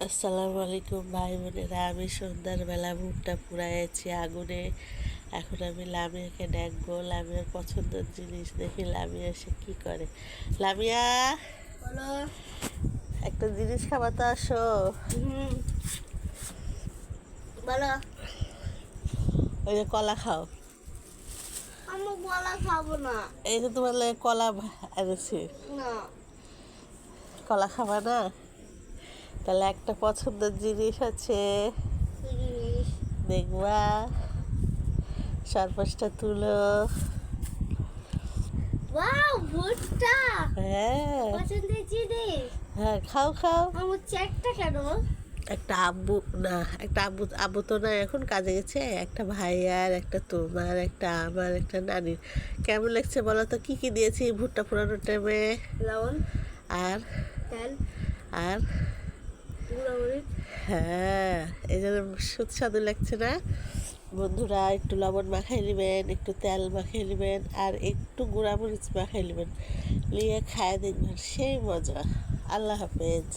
আসসালামু আলাইকুম ভাই বোনেরা। আমি সন্ধ্যার বেলা মুখটা পুড়াইছি আগুনে। এখন আমি লামিয়াকে ডাকবো, লামিয়ার পছন্দের জিনিস দেখি লামিয়া এসে কি করে। লামিয়া, বলো। একটা জিনিস খাবার তো আসো। বলো। ওই যে কলা খাও। আমি কলা খাবো না। এই যে তোমার লাগে কলা এনেছি। না। কলা খাবা না? তাহলে একটা পছন্দের জিনিস আছে, কি জিনিস? দেখবা। চারপাশটা তুলো। ওয়াও, ভুট্টা। হ্যাঁ পছন্দের জিনিস। হ্যাঁ, খাও খাও। আমার চেকটা কেন? একটা আব্বু, না একটা আব্বু, আব্বু তো না, এখন কাজে গেছে। একটা ভাইয়ার, একটা তোমার, একটা আমার, একটা নানির। কেমন লাগছে বলো তো? কি কি দিয়েছি ভুট্টা পুরানোর টাইমে? লবণ, আর তেল, আর গুঁড়ামরিচ। হ্যাঁ, এই জন্য সুস্বাদু লাগছে না? বন্ধুরা, একটু লবণ মাখাই নেবেন, একটু তেল মাখিয়ে নেবেন, আর একটু গুঁড়ামরিচ মাখাই নেবেন, নিয়ে খায় দেখবেন সেই মজা। আল্লাহ হাফেজ।